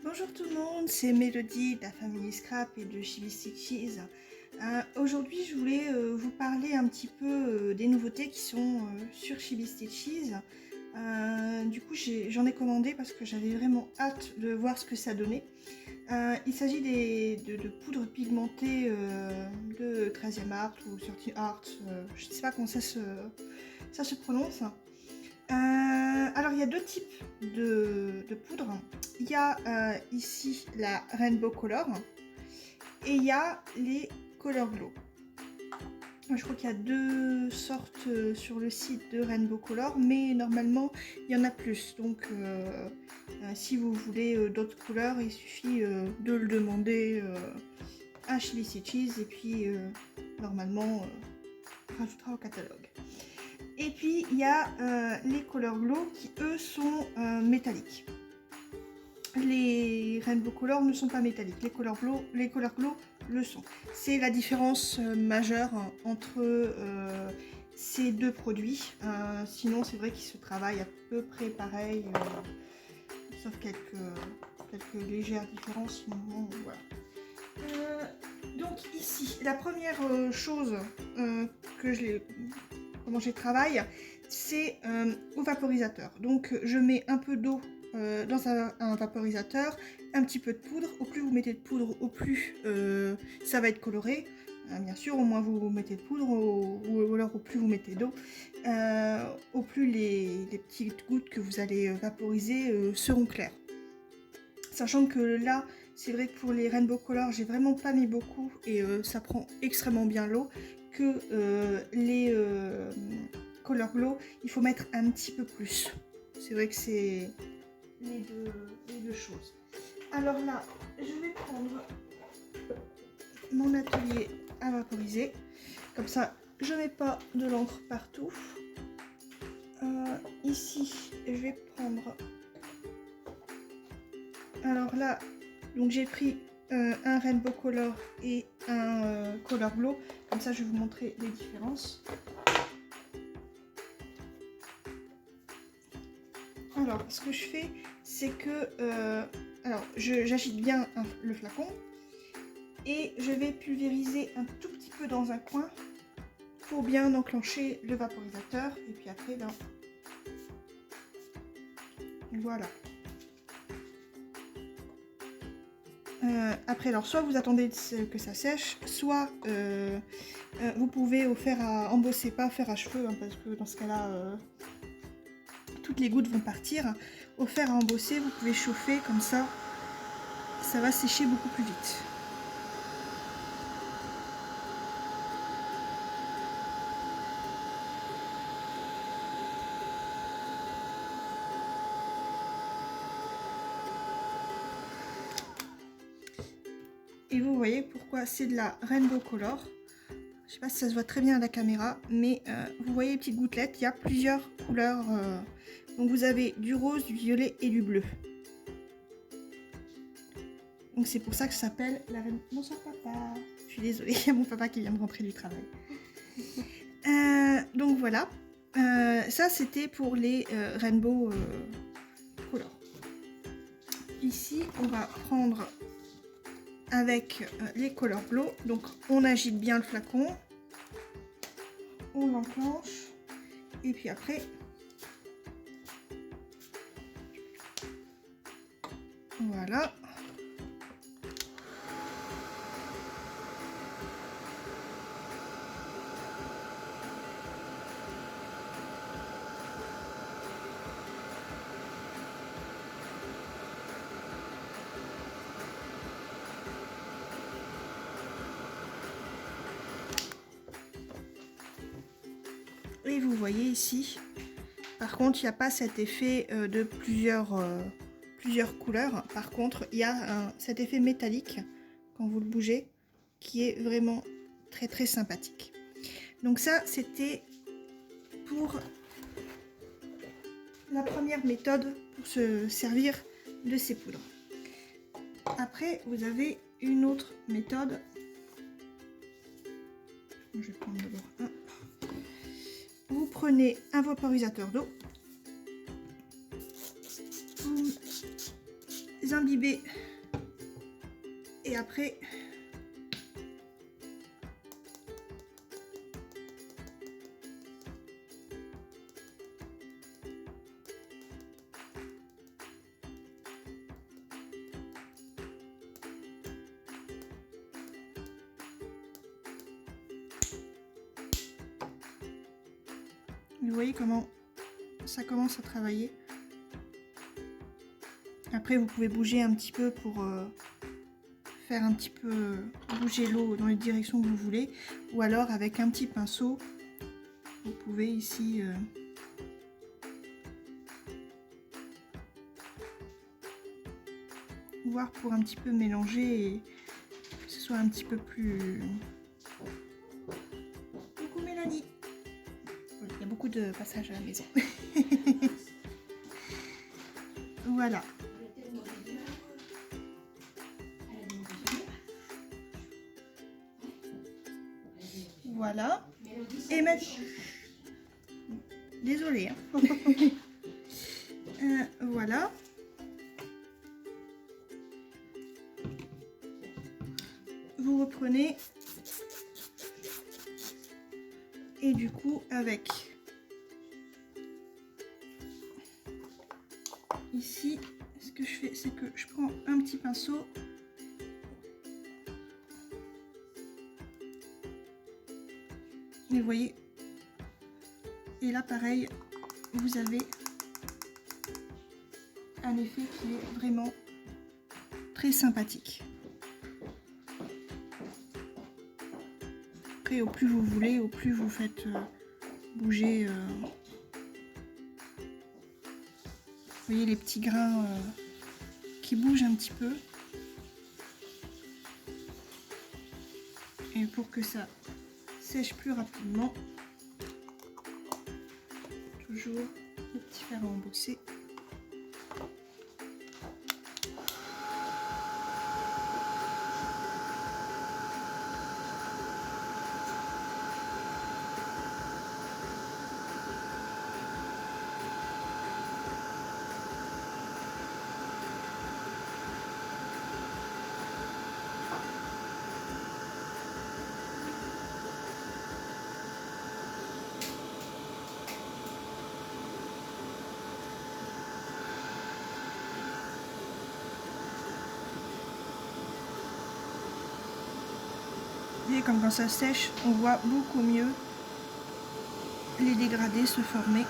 Bonjour tout le monde, c'est Mélodie de la famille Scrap et de Chibi Stitches. Aujourd'hui je voulais vous parler un petit peu des nouveautés qui sont sur Chibi Stitches. Du coup j'en ai commandé parce que j'avais vraiment hâte de voir ce que ça donnait. Il s'agit de poudres pigmentées de 13e Art ou 13 Art, je ne sais pas comment ça se prononce. Alors il y a deux types de poudre. Il y a ici la Rainbow Color et il y a les Color Glow. Je crois qu'il y a deux sortes sur le site de Rainbow Color, mais normalement il y en a plus. Donc si vous voulez d'autres couleurs, il suffit de le demander à Chibi Stitches et puis normalement rajoutera au catalogue. Et puis il y a les Color Glow qui eux sont métalliques. Les Rainbow Color ne sont pas métalliques, les Color Glow le sont. C'est la différence majeure entre ces deux produits. Sinon c'est vrai qu'ils se travaillent à peu près pareil, sauf quelques légères différences. Sinon, voilà. Donc ici, la première chose comment je travaille, c'est au vaporisateur. Donc je mets un peu d'eau dans un vaporisateur, un petit peu de poudre. Au plus vous mettez de poudre, au plus ça va être coloré. Bien sûr, au moins vous mettez de poudre, ou alors au plus vous mettez d'eau, au plus les petites gouttes que vous allez vaporiser seront claires. Sachant que là, c'est vrai que pour les Rainbow Color, j'ai vraiment pas mis beaucoup et ça prend extrêmement bien l'eau. Que les Color Glow, il faut mettre un petit peu plus. C'est vrai que c'est les deux choses. Alors là, je vais prendre mon atelier à vaporiser. Comme ça, je mets pas de l'encre partout. Ici, je vais prendre... Alors là, donc j'ai pris un Rainbow Color et un Color Glow. Comme ça, je vais vous montrer les différences. Alors, ce que je fais, c'est que j'agite bien le flacon et je vais pulvériser un tout petit peu dans un coin pour bien enclencher le vaporisateur. Et puis après, ben, voilà. Après, alors soit vous attendez que ça sèche, soit vous pouvez au fer à embosser, pas faire à cheveux, hein, parce que dans ce cas-là, toutes les gouttes vont partir. Au fer à embosser, vous pouvez chauffer comme ça, ça va sécher beaucoup plus vite. Et vous voyez pourquoi c'est de la Rainbow Color. Je sais pas si ça se voit très bien à la caméra, mais vous voyez les petites gouttelettes, il y a plusieurs couleurs. Donc vous avez du rose, du violet et du bleu. Donc c'est pour ça que ça s'appelle la Rainbow... Bonsoir papa. Je suis désolée, il y a mon papa qui vient de rentrer du travail. Donc voilà. Ça c'était pour les Rainbow Color. Ici on va prendre avec les Color Glow. Donc on agite bien le flacon. On l'enclenche. Et puis après... Voilà. Et vous voyez ici, par contre, il n'y a pas cet effet de plusieurs couleurs. Par contre, il y a cet effet métallique quand vous le bougez qui est vraiment très très sympathique. Donc ça, c'était pour la première méthode pour se servir de ces poudres. Après, vous avez une autre méthode. Je vais prendre d'abord un. Vous prenez un vaporisateur d'eau, vous imbiber. Et après, vous voyez comment ça commence à travailler. Après, vous pouvez bouger un petit peu pour faire un petit peu bouger l'eau dans les directions que vous voulez. Ou alors avec un petit pinceau, vous pouvez ici voir pour un petit peu mélanger et que ce soit un petit peu plus... Coucou Mélanie! Il y a beaucoup de passages à la maison. Voilà. Voilà. Et maintenant... Désolée. Hein. Voilà. Vous reprenez. Et du coup, avec... Ici, ce que je fais, c'est que je prends un petit pinceau. Et vous voyez, et là pareil, vous avez un effet qui est vraiment très sympathique. Après, au plus vous voulez, au plus vous faites bouger. Vous voyez les petits grains qui bougent un petit peu. Et pour que ça sèche plus rapidement, toujours le petit fer à embosser. Et comme quand ça sèche, on voit beaucoup mieux les dégradés se former.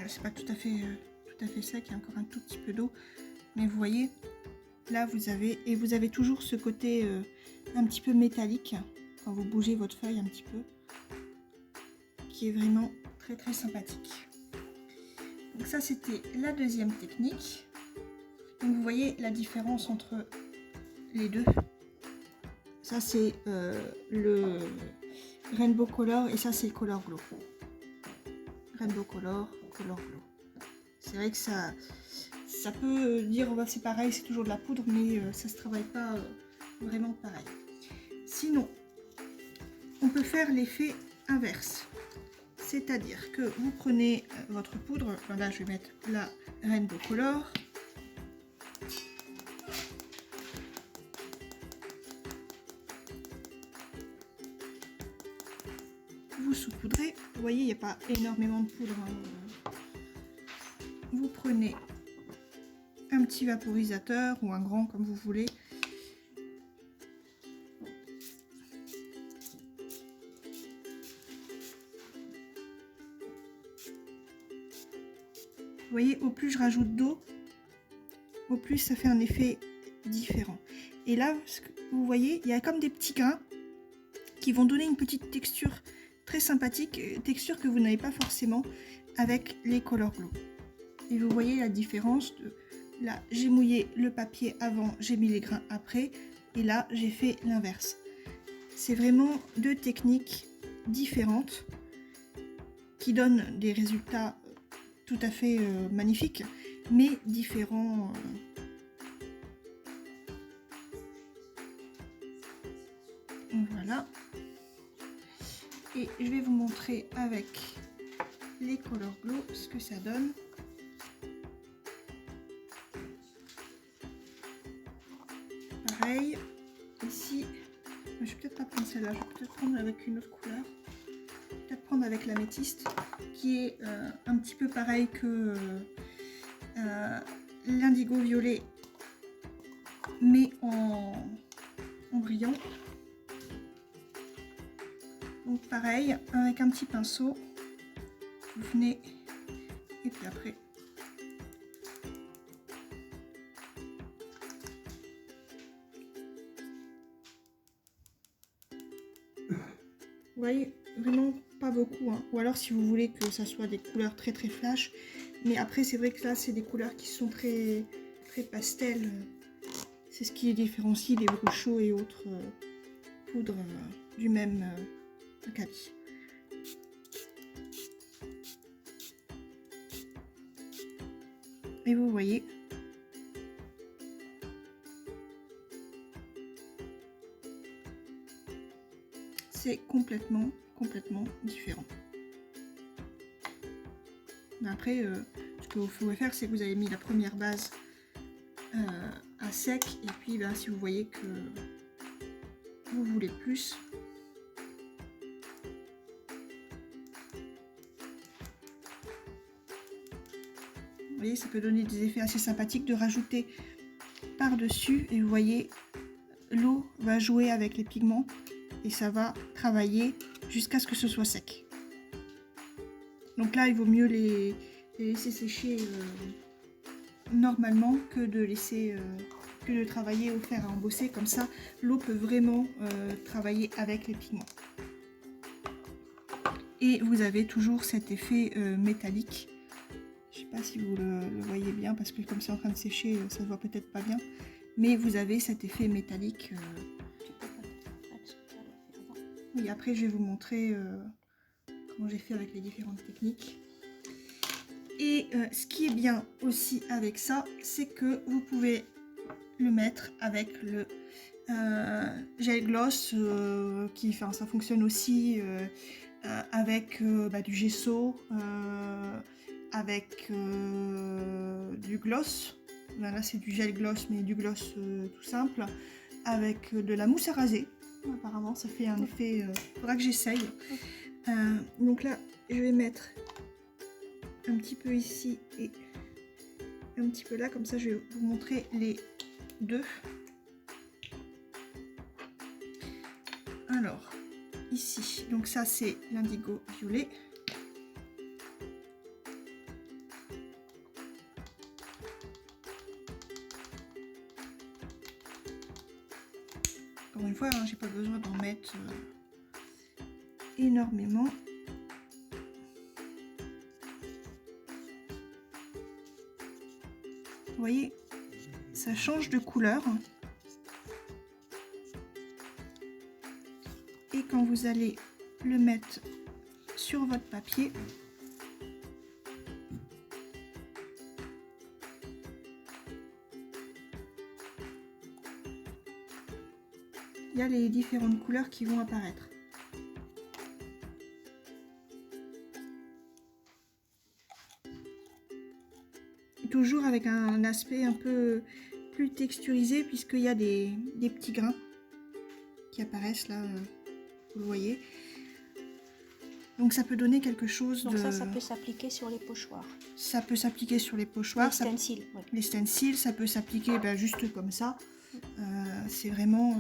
C'est pas tout à fait sec, il y a encore un tout petit peu d'eau, mais vous voyez, là vous avez toujours ce côté un petit peu métallique quand vous bougez votre feuille un petit peu, qui est vraiment très très sympathique. Donc ça c'était la deuxième technique. Donc vous voyez la différence entre les deux. Ça c'est le Rainbow Color et ça c'est Color Glow. Rainbow Color, Color Glow. C'est vrai que ça peut dire oh bah, c'est pareil, c'est toujours de la poudre, mais ça se travaille pas vraiment pareil. Sinon, on peut faire l'effet inverse. C'est-à-dire que vous prenez votre poudre, enfin là je vais mettre la Rainbow Color. Vous saupoudrez, vous voyez il n'y a pas énormément de poudre. Hein. Vous prenez un petit vaporisateur ou un grand comme vous voulez. Vous voyez, au plus je rajoute d'eau, au plus ça fait un effet différent. Et là, vous voyez, il y a comme des petits grains qui vont donner une petite texture très sympathique, texture que vous n'avez pas forcément avec les Color Glow. Et vous voyez la différence de là, j'ai mouillé le papier avant, j'ai mis les grains après, et là, j'ai fait l'inverse. C'est vraiment deux techniques différentes qui donnent des résultats tout à fait magnifiques, mais différents. montrer avec les Color Glow ce que ça donne. Pareil, ici, je vais peut-être pas prendre celle-là, je vais peut-être prendre avec une autre couleur. Peut-être prendre avec l'améthyste, qui est un petit peu pareil que l'indigo violet, mais en brillant. Donc pareil, avec un petit pinceau, vous venez, et puis après, vous voyez, vraiment pas beaucoup, hein. Ou alors si vous voulez que ça soit des couleurs très très flash, mais après c'est vrai que là c'est des couleurs qui sont très pastel, c'est ce qui les différencie des bruchos et autres poudres du même acabit. Et vous voyez, c'est complètement différent. Mais après, ce que vous pouvez faire, c'est que vous avez mis la première base à sec, et puis ben, si vous voyez que vous voulez plus, vous voyez, ça peut donner des effets assez sympathiques de rajouter par-dessus, et vous voyez, l'eau va jouer avec les pigments et ça va travailler jusqu'à ce que ce soit sec. Donc là, il vaut mieux les laisser sécher normalement que de laisser que de travailler au fer à embosser. Comme ça, l'eau peut vraiment travailler avec les pigments. Et vous avez toujours cet effet métallique. Je sais pas si vous le voyez bien, parce que comme c'est en train de sécher, ça se voit peut-être pas bien. Mais vous avez cet effet métallique. Oui, après je vais vous montrer comment j'ai fait avec les différentes techniques. Et ce qui est bien aussi avec ça, c'est que vous pouvez le mettre avec le gel gloss, ça fonctionne aussi avec du gesso, avec du gloss. Là c'est du gel gloss, mais du gloss tout simple, avec de la mousse à raser. Apparemment ça fait un effet, faudra que j'essaye. Donc là je vais mettre un petit peu ici et un petit peu là, comme ça je vais vous montrer les deux. Alors ici, donc ça c'est l'indigo violet. Encore une fois, hein, j'ai pas besoin d'en mettre énormément. Vous voyez, ça change de couleur. Et quand vous allez le mettre sur votre papier, il y a les différentes couleurs qui vont apparaître. Toujours avec un aspect un peu plus texturisé, puisqu'il y a des petits grains qui apparaissent là, vous le voyez. Donc ça peut donner quelque chose de... Donc ça peut s'appliquer sur les pochoirs. Ça peut s'appliquer sur les pochoirs. Les stencils, oui. Les stencils, ça peut s'appliquer juste comme ça. C'est vraiment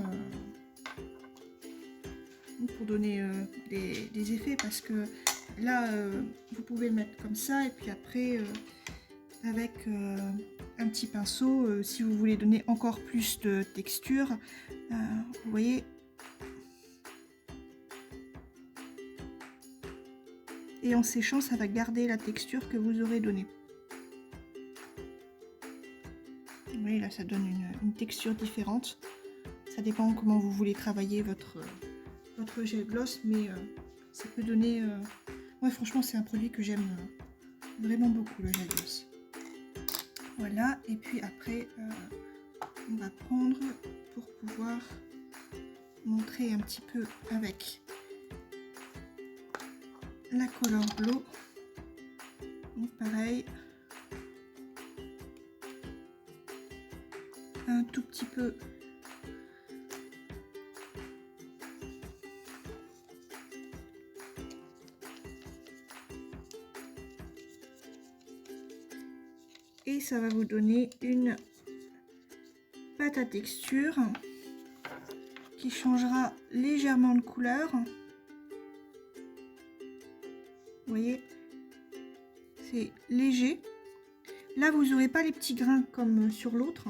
pour donner des effets, parce que là, vous pouvez le mettre comme ça, et puis après, avec un petit pinceau, si vous voulez donner encore plus de texture, vous voyez... Et en séchant, ça va garder la texture que vous aurez donnée. Vous voyez, là, ça donne une texture différente. Ça dépend comment vous voulez travailler votre gel gloss, mais ça peut donner... Ouais, franchement, c'est un produit que j'aime vraiment beaucoup, le gel gloss. Voilà, et puis après, on va prendre pour pouvoir montrer un petit peu avec la Color Glow. Donc pareil. Un tout petit peu. Et ça va vous donner une pâte à texture qui changera légèrement de couleur. Vous voyez, c'est léger. Là, vous n'aurez pas les petits grains comme sur l'autre.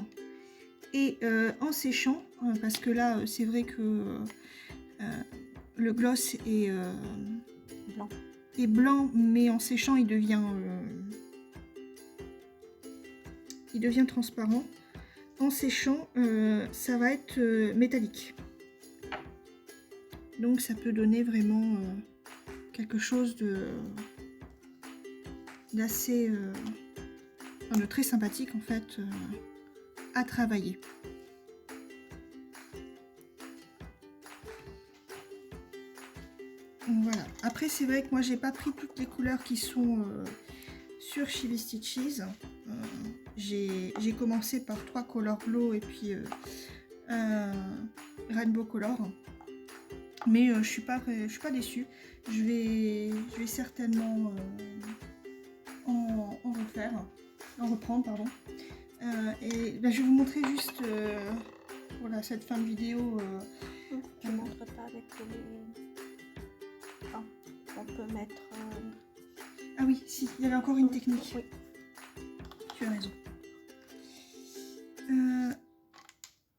Et en séchant, parce que là, c'est vrai que le gloss est blanc, mais en séchant, il devient transparent. En séchant, ça va être métallique. Donc ça peut donner vraiment quelque chose d'assez de très sympathique en fait à travailler. Voilà. Après c'est vrai que moi j'ai pas pris toutes les couleurs qui sont sur Chibi Stitches. J'ai commencé par 3 Color Glow et puis Rainbow Color. Mais je suis pas déçue. Je vais certainement en reprendre, pardon. Et ben, je vais vous montrer juste voilà, cette fin de vidéo. Je ne montre pas avec les... Ah, on peut mettre... Ah oui, si, il y avait encore une technique. Oui. Tu as raison.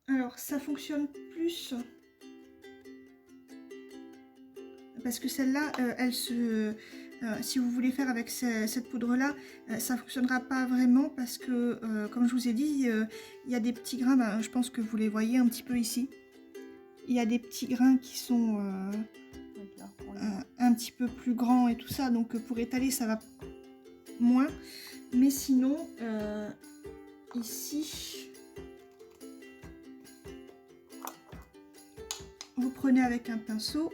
Alors, ça fonctionne plus... Parce que celle-là, elle se... si vous voulez faire avec cette poudre-là, ça ne fonctionnera pas vraiment parce que, comme je vous ai dit, il y a des petits grains, ben, je pense que vous les voyez un petit peu ici. Il y a des petits grains qui sont un petit peu plus grands et tout ça, donc pour étaler, ça va moins. Mais sinon, ici, vous prenez avec un pinceau,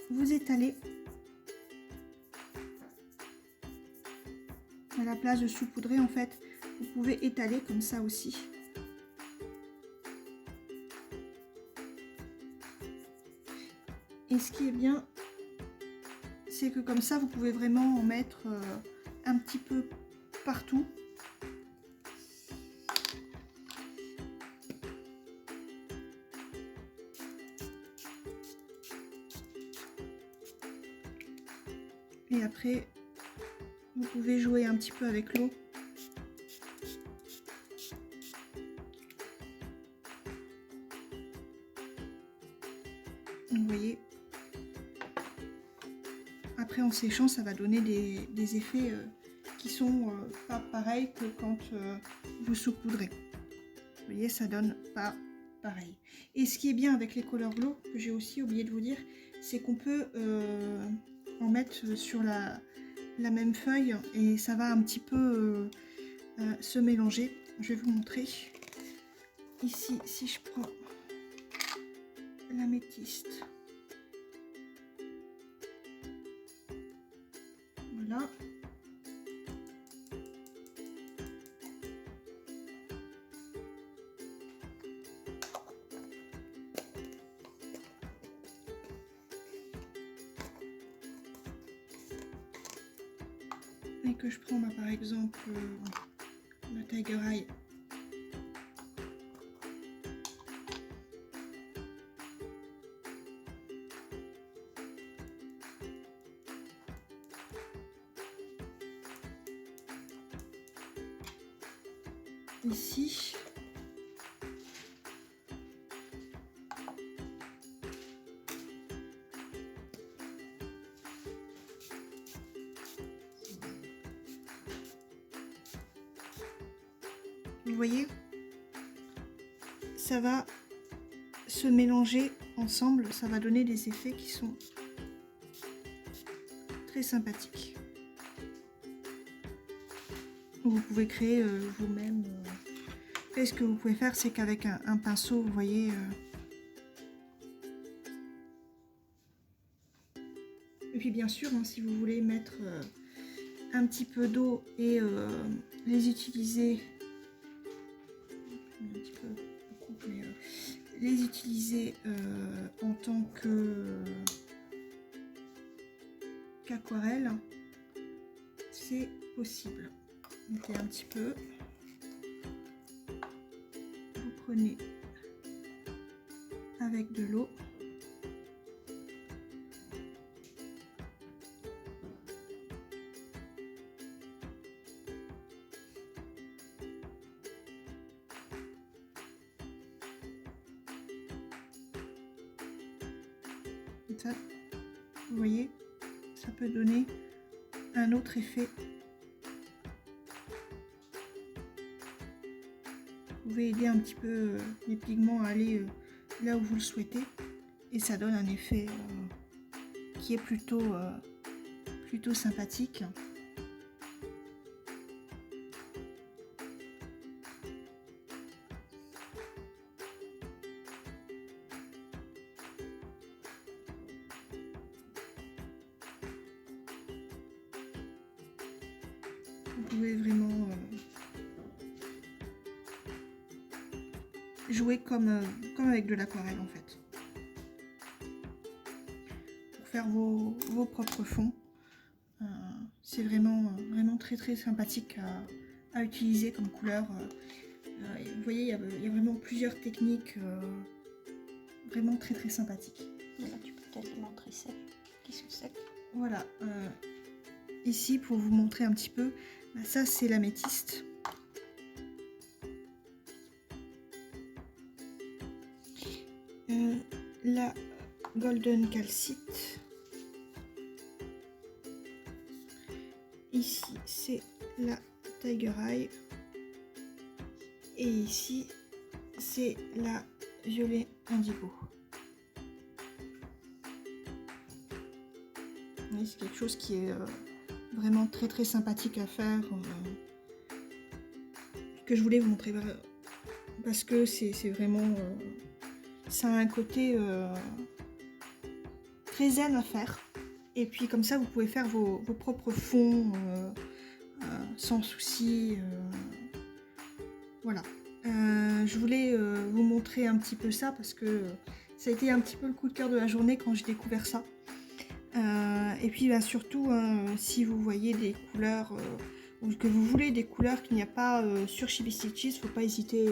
vous étalez à la place de saupoudrer, en fait, vous pouvez étaler comme ça aussi. Et ce qui est bien, c'est que comme ça, vous pouvez vraiment en mettre un petit peu partout. Et après, vous pouvez jouer un petit peu avec l'eau. Vous voyez. Après, en séchant, ça va donner des effets qui sont pas pareils que quand vous saupoudrez. Vous voyez, ça donne pas pareil. Et ce qui est bien avec les Color Glow, que j'ai aussi oublié de vous dire, c'est qu'on peut en mettre sur la même feuille et ça va un petit peu se mélanger. Je vais vous montrer. Ici, si je prends l'améthyste, voilà. Et que je prends par exemple la Tiger Eye. Ici. Vous voyez, ça va se mélanger ensemble, ça va donner des effets qui sont très sympathiques. Vous pouvez créer vous-même. Ce que vous pouvez faire, c'est qu'avec un pinceau, vous voyez, puis bien sûr, hein, si vous voulez mettre un petit peu d'eau et les utiliser, un petit peu beaucoup, mais, les utiliser en tant qu'aquarelle, c'est possible. Mettez un petit peu, vous prenez avec de l'eau. Comme ça, vous voyez, ça peut donner un autre effet. Vous pouvez aider un petit peu les pigments à aller là où vous le souhaitez, et ça donne un effet qui est plutôt sympathique. Vous pouvez vraiment jouer comme avec de l'aquarelle en fait. Pour faire vos propres fonds. C'est vraiment très sympathique à utiliser comme couleur. Vous voyez, il y a vraiment plusieurs techniques vraiment très sympathiques. Là, tu peux peut-être les montrer celles qui sont secs. Voilà. Ici, pour vous montrer un petit peu, ça c'est l'améthyste. La golden calcite. Ici, c'est la Tiger Eye. Et ici, c'est la violet indigo. C'est quelque chose qui est vraiment très sympathique à faire. Que je voulais vous montrer. Parce que c'est vraiment... ça a un côté très zen à faire. Et puis comme ça, vous pouvez faire vos propres fonds sans souci. Voilà. Je voulais vous montrer un petit peu ça parce que ça a été un petit peu le coup de cœur de la journée quand j'ai découvert ça. Et puis surtout, si vous voyez des couleurs ou que vous voulez des couleurs qu'il n'y a pas sur Chibi Stitches, il ne faut pas hésiter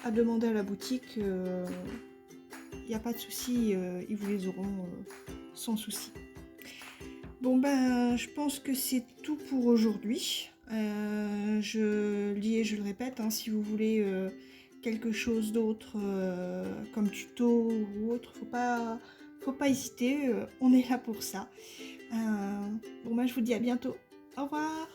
à demander à la boutique. Il n'y a pas de souci, ils vous les auront sans souci. Bon ben, je pense que c'est tout pour aujourd'hui. Je le dis et je le répète, hein, si vous voulez quelque chose d'autre comme tuto ou autre, faut pas hésiter, on est là pour ça. Bon ben, je vous dis à bientôt. Au revoir.